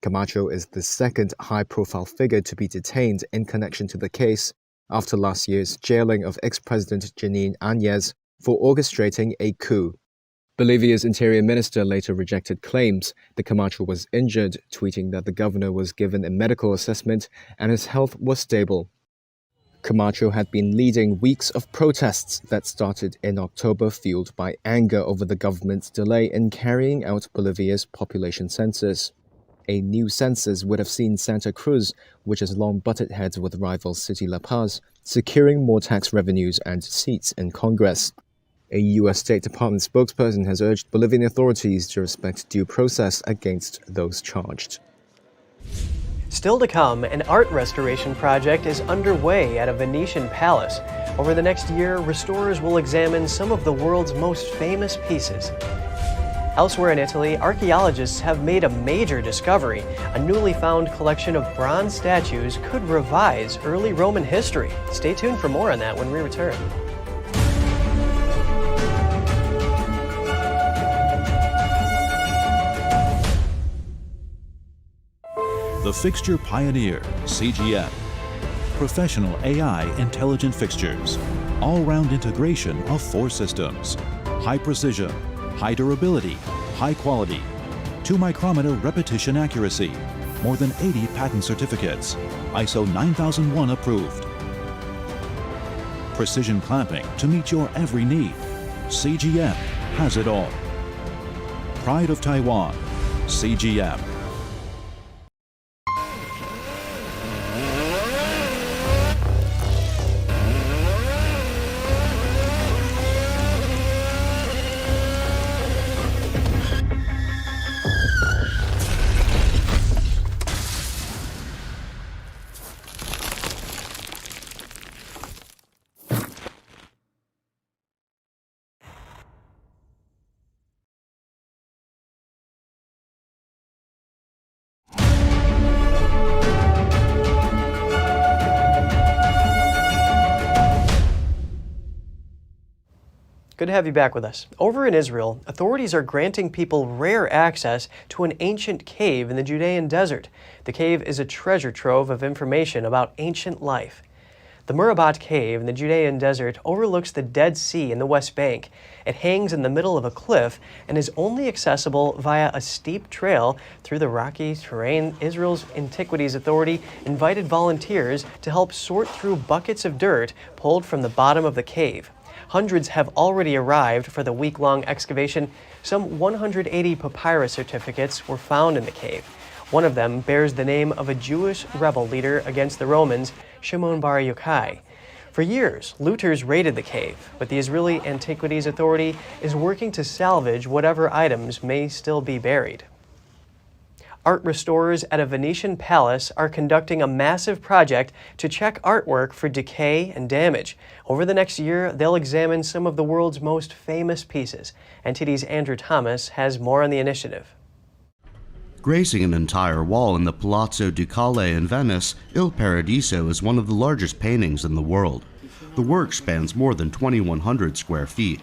Camacho is the second high-profile figure to be detained in connection to the case after last year's jailing of ex-president Janine Áñez for orchestrating a coup. Bolivia's interior minister later rejected claims that Camacho was injured, tweeting that the governor was given a medical assessment and his health was stable. Camacho had been leading weeks of protests that started in October, fueled by anger over the government's delay in carrying out Bolivia's population census. A new census would have seen Santa Cruz, which has long butted heads with rival city La Paz, securing more tax revenues and seats in Congress. A U.S. State Department spokesperson has urged Bolivian authorities to respect due process against those charged. Still to come, an art restoration project is underway at a Venetian palace. Over the next year, restorers will examine some of the world's most famous pieces. Elsewhere in Italy, archaeologists have made a major discovery. A newly found collection of bronze statues could revise early Roman history. Stay tuned for more on that when we return. The Fixture Pioneer, CGM. Professional AI intelligent fixtures. All-round integration of 4 systems. High precision, high durability, high quality. 2-micrometer repetition accuracy. More than 80 patent certificates. ISO 9001 approved. Precision clamping to meet your every need. CGM has it all. Pride of Taiwan, CGM. Good to have you back with us. Over in Israel, authorities are granting people rare access to an ancient cave in the Judean desert. The cave is a treasure trove of information about ancient life. The Murabat Cave in the Judean desert overlooks the Dead Sea in the West Bank. It hangs in the middle of a cliff and is only accessible via a steep trail through the rocky terrain. Israel's Antiquities Authority invited volunteers to help sort through buckets of dirt pulled from the bottom of the cave. Hundreds have already arrived for the week-long excavation. Some 180 papyrus certificates were found in the cave. One of them bears the name of a Jewish rebel leader against the Romans, Shimon bar Yochai. For years, looters raided the cave, but the Israeli Antiquities Authority is working to salvage whatever items may still be buried. Art restorers at a Venetian palace are conducting a massive project to check artwork for decay and damage. Over the next year, they'll examine some of the world's most famous pieces. NTD's Andrew Thomas has more on the initiative. Gracing an entire wall in the Palazzo Ducale in Venice, Il Paradiso is one of the largest paintings in the world. The work spans more than 2,100 square feet.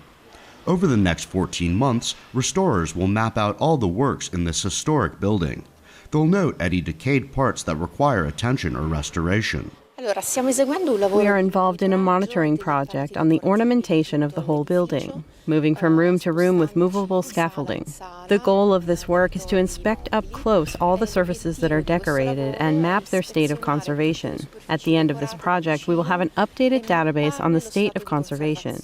Over the next 14 months, restorers will map out all the works in this historic building. They'll note any decayed parts that require attention or restoration. We are involved in a monitoring project on the ornamentation of the whole building, moving from room to room with movable scaffolding. The goal of this work is to inspect up close all the surfaces that are decorated and map their state of conservation. At the end of this project, we will have an updated database on the state of conservation.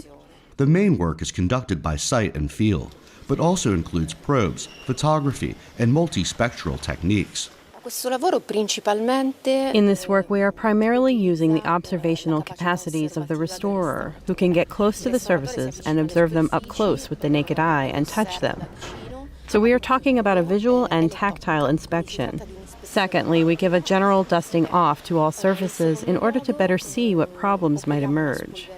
The main work is conducted by sight and field, but also includes probes, photography, and multispectral techniques. In this work, we are primarily using the observational capacities of the restorer, who can get close to the surfaces and observe them up close with the naked eye and touch them. So we are talking about a visual and tactile inspection. Secondly, we give a general dusting off to all surfaces in order to better see what problems might emerge.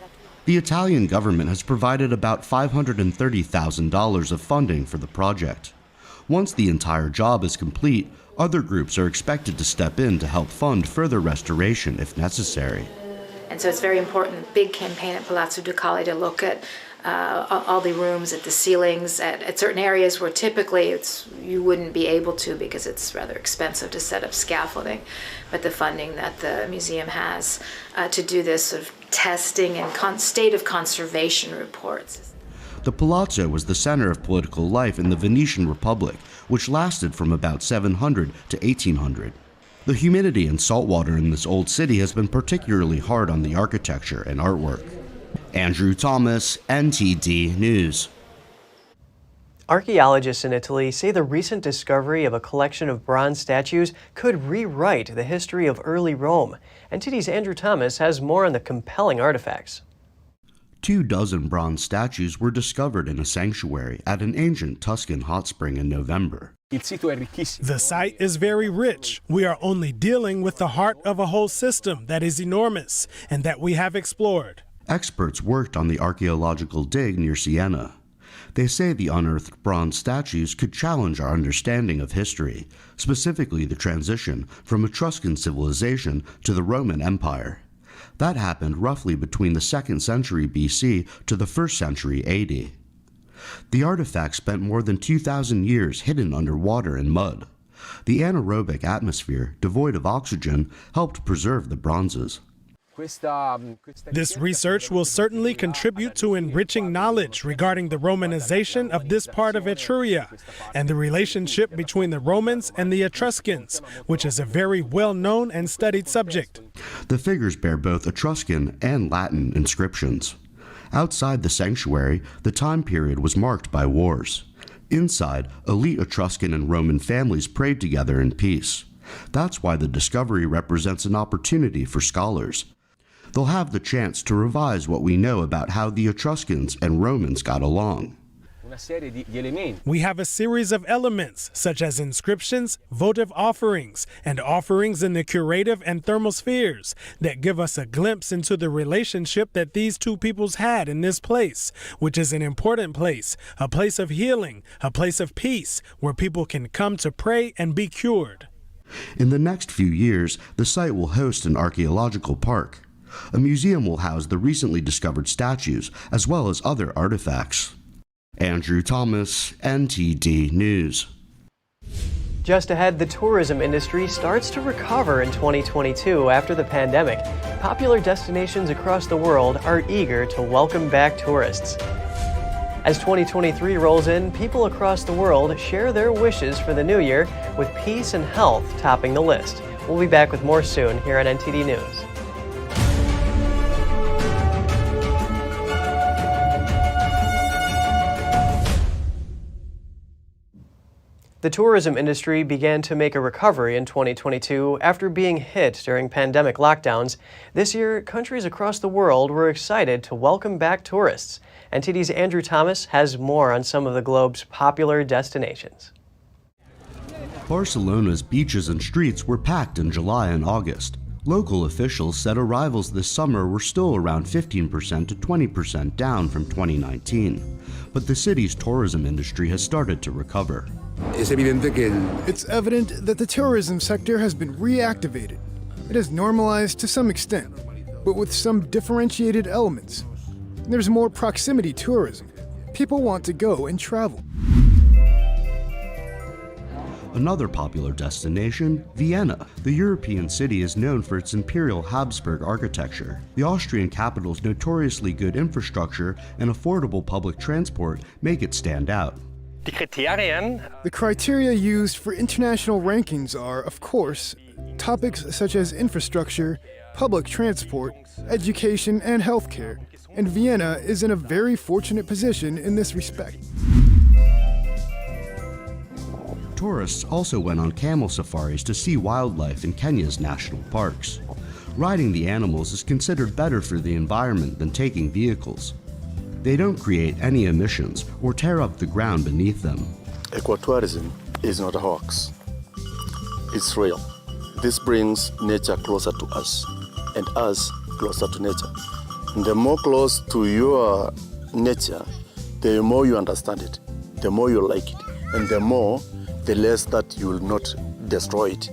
The Italian government has provided about $530,000 of funding for the project. Once the entire job is complete, other groups are expected to step in to help fund further restoration if necessary. And so it's very important, big campaign at Palazzo Ducale to look at all the rooms at the ceilings at certain areas where typically you wouldn't be able to because it's rather expensive to set up scaffolding. But the funding that the museum has to do this sort of testing and state of conservation reports. The Palazzo was the center of political life in the Venetian Republic, which lasted from about 700 to 1800. The humidity and saltwater in this old city has been particularly hard on the architecture and artwork. Andrew Thomas, NTD News. Archaeologists in Italy say the recent discovery of a collection of bronze statues could rewrite the history of early Rome. NTD's Andrew Thomas has more on the compelling artifacts. 24 bronze statues were discovered in a sanctuary at an ancient Tuscan hot spring in November. The site is very rich. We are only dealing with the heart of a whole system that is enormous and that we have explored. Experts worked on the archaeological dig near Siena. They say the unearthed bronze statues could challenge our understanding of history, specifically the transition from Etruscan civilization to the Roman Empire. That happened roughly between the 2nd century BC to the 1st century AD. The artifacts spent more than 2,000 years hidden under water and mud. The anaerobic atmosphere, devoid of oxygen, helped preserve the bronzes. This research will certainly contribute to enriching knowledge regarding the Romanization of this part of Etruria and the relationship between the Romans and the Etruscans, which is a very well-known and studied subject. The figures bear both Etruscan and Latin inscriptions. Outside the sanctuary, the time period was marked by wars. Inside, elite Etruscan and Roman families prayed together in peace. That's why the discovery represents an opportunity for scholars. They'll have the chance to revise what we know about how the Etruscans and Romans got along. We have a series of elements, such as inscriptions, votive offerings, and offerings in the curative and thermal spheres that give us a glimpse into the relationship that these two peoples had in this place, which is an important place, a place of healing, a place of peace, where people can come to pray and be cured. In the next few years, the site will host an archaeological park. A museum will house the recently discovered statues, as well as other artifacts. Andrew Thomas, NTD News. Just ahead, the tourism industry starts to recover in 2022 after the pandemic. Popular destinations across the world are eager to welcome back tourists. As 2023 rolls in, people across the world share their wishes for the new year, with peace and health topping the list. We'll be back with more soon here on NTD News. The tourism industry began to make a recovery in 2022 after being hit during pandemic lockdowns. This year, countries across the world were excited to welcome back tourists. NTD's Andrew Thomas has more on some of the globe's popular destinations. Barcelona's beaches and streets were packed in July and August. Local officials said arrivals this summer were still around 15% to 20% down from 2019. But the city's tourism industry has started to recover. It's evident that the tourism sector has been reactivated. It has normalized to some extent, but with some differentiated elements. There's more proximity tourism. People want to go and travel. Another popular destination, Vienna. The European city is known for its imperial Habsburg architecture. The Austrian capital's notoriously good infrastructure and affordable public transport make it stand out. The criteria used for international rankings are, of course, topics such as infrastructure, public transport, education, and healthcare. And Vienna is in a very fortunate position in this respect. Tourists also went on camel safaris to see wildlife in Kenya's national parks. Riding the animals is considered better for the environment than taking vehicles. They don't create any emissions or tear up the ground beneath them. Ecotourism is not a hoax. It's real. This brings nature closer to us and us closer to nature. And the more close to your nature, the more you understand it, the more you like it, and the less that you will not destroy it.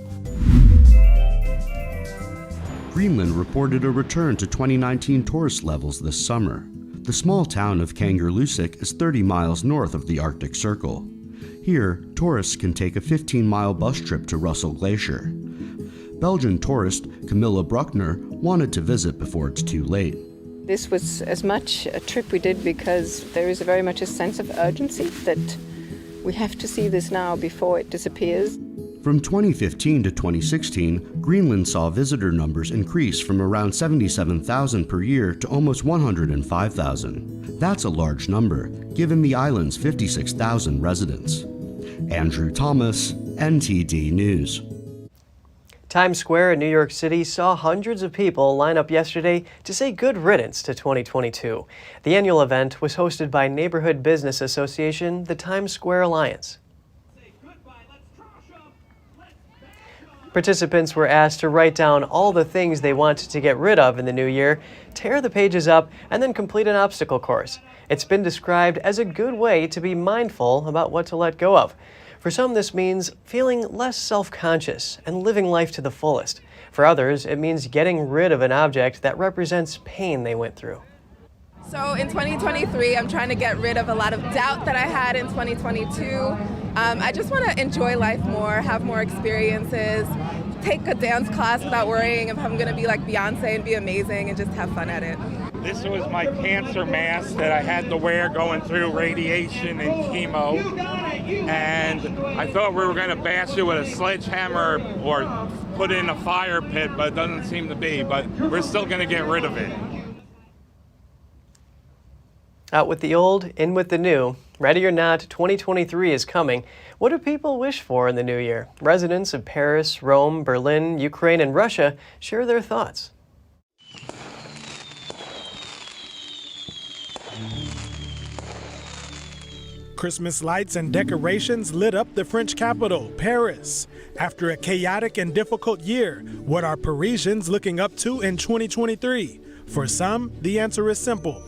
Greenland reported a return to 2019 tourist levels this summer. The small town of Kangerlussuaq is 30 miles north of the Arctic Circle. Here, tourists can take a 15-mile bus trip to Russell Glacier. Belgian tourist Camilla Bruckner wanted to visit before it's too late. This was as much a trip we did because there is very much a sense of urgency that we have to see this now before it disappears. From 2015 to 2016, Greenland saw visitor numbers increase from around 77,000 per year to almost 105,000. That's a large number, given the island's 56,000 residents. Andrew Thomas, NTD News. Times Square in New York City saw hundreds of people line up yesterday to say good riddance to 2022. The annual event was hosted by neighborhood business association, the Times Square Alliance. Participants were asked to write down all the things they wanted to get rid of in the new year, tear the pages up, and then complete an obstacle course. It's been described as a good way to be mindful about what to let go of. For some, this means feeling less self-conscious and living life to the fullest. For others, it means getting rid of an object that represents pain they went through. So in 2023, I'm trying to get rid of a lot of doubt that I had in 2022. I just want to enjoy life more, have more experiences, take a dance class without worrying if I'm going to be like Beyonce and be amazing and just have fun at it. This was my cancer mask that I had to wear going through radiation and chemo. And I thought we were going to bash it with a sledgehammer or put it in a fire pit, but it doesn't seem to be. But we're still going to get rid of it. Out with the old, in with the new. Ready or not, 2023 is coming. What do people wish for in the new year? Residents of Paris, Rome, Berlin, Ukraine, and Russia share their thoughts. Christmas lights and decorations lit up the French capital, Paris. After a chaotic and difficult year, what are Parisians looking up to in 2023? For some, the answer is simple.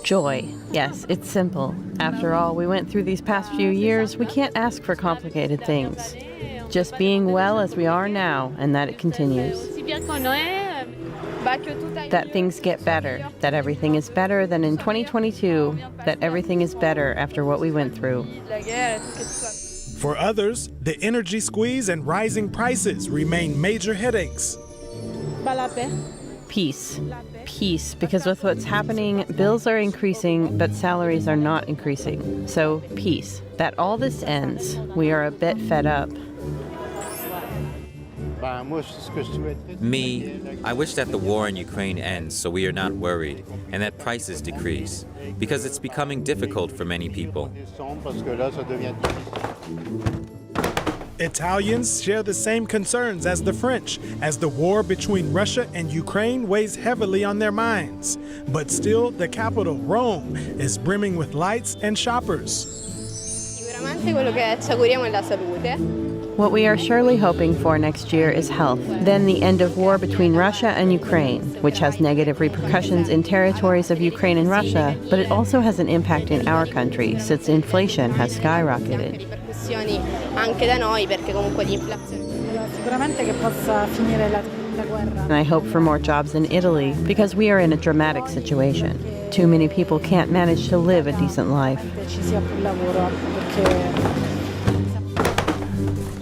Joy. Yes, it's simple. After all, we went through these past few years, we can't ask for complicated things. Just being well as we are now, and that it continues. That things get better, that everything is better than in 2022, that everything is better after what we went through. For others, the energy squeeze and rising prices remain major headaches. Peace. Peace, because with what's happening, bills are increasing, but salaries are not increasing. So, peace. That all this ends. We are a bit fed up. Me, I wish that the war in Ukraine ends so we are not worried and that prices decrease, because it's becoming difficult for many people. Italians share the same concerns as the French, as the war between Russia and Ukraine weighs heavily on their minds. But still, the capital, Rome, is brimming with lights and shoppers. What we are surely hoping for next year is health, then the end of war between Russia and Ukraine, which has negative repercussions in territories of Ukraine and Russia, but it also has an impact in our country since inflation has skyrocketed. And I hope for more jobs in Italy because we are in a dramatic situation. Too many people can't manage to live a decent life.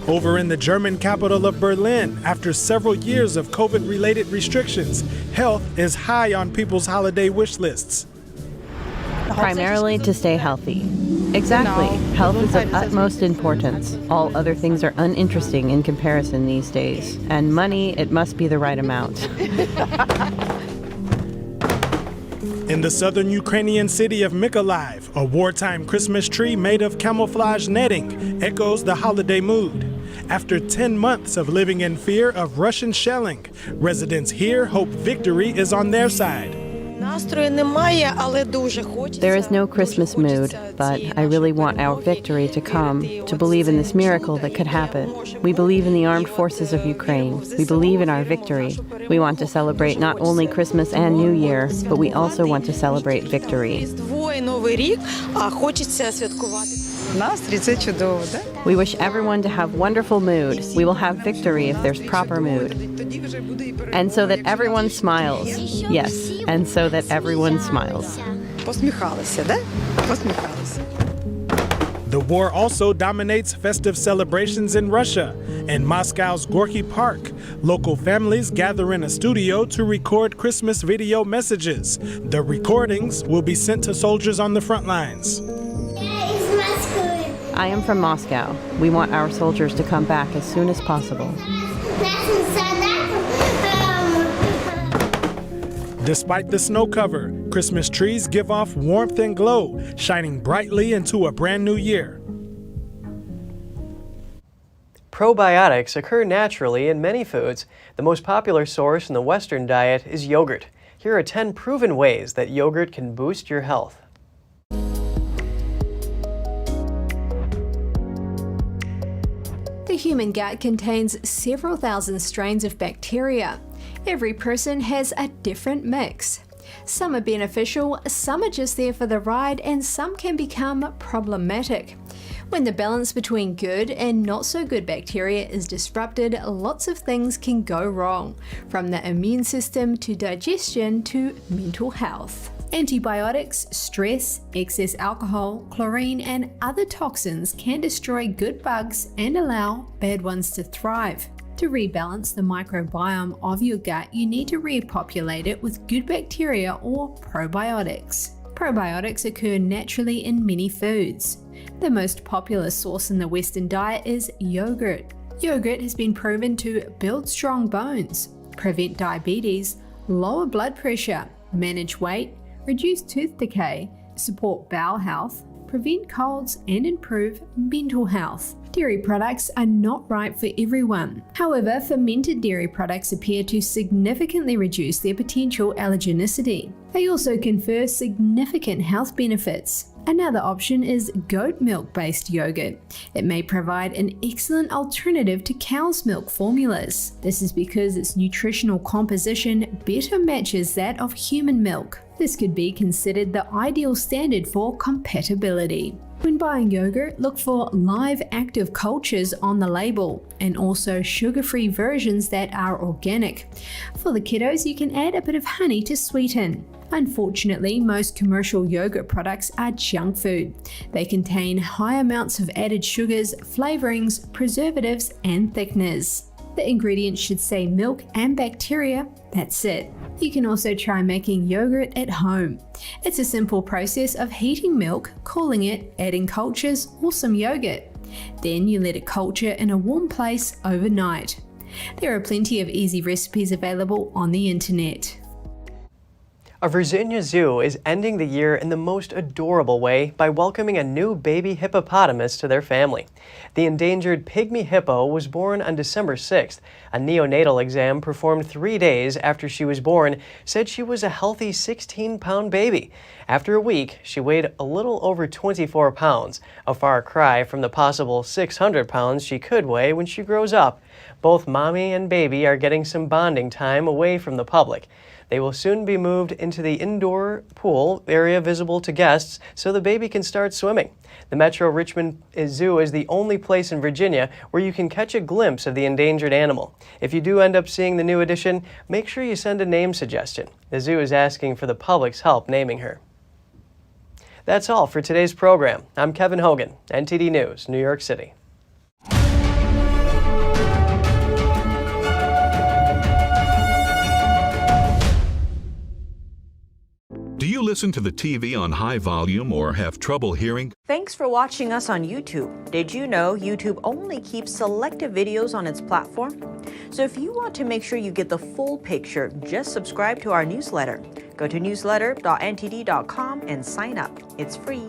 Over in the German capital of Berlin, after several years of COVID-related restrictions, health is high on people's holiday wish lists. Primarily to stay healthy. Exactly. Health is of utmost importance. All other things are uninteresting in comparison these days. And money, it must be the right amount. In the southern Ukrainian city of Mykolaiv, a wartime Christmas tree made of camouflage netting echoes the holiday mood. After 10 months of living in fear of Russian shelling, residents here hope victory is on their side. There is no Christmas mood, but I really want our victory to come, to believe in this miracle that could happen. We believe in the armed forces of Ukraine. We believe in our victory. We want to celebrate not only Christmas and New Year, but we also want to celebrate victory. We wish everyone to have wonderful mood. We will have victory if there's proper mood. And so that everyone smiles. Yes, and so that everyone smiles. The war also dominates festive celebrations in Russia. In Moscow's Gorky Park, local families gather in a studio to record Christmas video messages. The recordings will be sent to soldiers on the front lines. I am from Moscow. We want our soldiers to come back as soon as possible. Despite the snow cover, Christmas trees give off warmth and glow, shining brightly into a brand new year. Probiotics occur naturally in many foods. The most popular source in the Western diet is yogurt. Here are 10 proven ways that yogurt can boost your health. The human gut contains several thousand strains of bacteria. Every person has a different mix. Some are beneficial, some are just there for the ride, and some can become problematic. When the balance between good and not so good bacteria is disrupted, lots of things can go wrong, from the immune system to digestion to mental health. Antibiotics, stress, excess alcohol, chlorine, and other toxins can destroy good bugs and allow bad ones to thrive. To rebalance the microbiome of your gut, you need to repopulate it with good bacteria or probiotics. Probiotics occur naturally in many foods. The most popular source in the Western diet is yogurt. Yogurt has been proven to build strong bones, prevent diabetes, lower blood pressure, manage weight, reduce tooth decay, support bowel health, prevent colds, and improve mental health. Dairy products are not right for everyone. However, fermented dairy products appear to significantly reduce their potential allergenicity. They also confer significant health benefits. Another option is goat milk-based yogurt. It may provide an excellent alternative to cow's milk formulas. This is because its nutritional composition better matches that of human milk. This could be considered the ideal standard for compatibility. When buying yogurt, look for live active cultures on the label and also sugar-free versions that are organic. For the kiddos, you can add a bit of honey to sweeten. Unfortunately, most commercial yogurt products are junk food. They contain high amounts of added sugars, flavorings, preservatives, and thickeners. The ingredients should say milk and bacteria, that's it. You can also try making yogurt at home. It's a simple process of heating milk, cooling it, adding cultures or some yogurt. Then you let it culture in a warm place overnight. There are plenty of easy recipes available on the internet. A Virginia zoo is ending the year in the most adorable way by welcoming a new baby hippopotamus to their family. The endangered Pygmy hippo was born on December 6th. A neonatal exam performed 3 days after she was born said she was a healthy 16-pound baby. After a week, she weighed a little over 24 pounds, a far cry from the possible 600 pounds she could weigh when she grows up. Both mommy and baby are getting some bonding time away from the public. They will soon be moved into the indoor pool area visible to guests so the baby can start swimming. The Metro Richmond Zoo is the only place in Virginia where you can catch a glimpse of the endangered animal. If you do end up seeing the new addition, make sure you send a name suggestion. The zoo is asking for the public's help naming her. That's all for today's program. I'm Kevin Hogan, NTD News, New York City. Do you listen to the TV on high volume or have trouble hearing? Thanks for watching us on YouTube. Did you know YouTube only keeps selective videos on its platform? So if you want to make sure you get the full picture, just subscribe to our newsletter. Go to newsletter.ntd.com and sign up. It's free.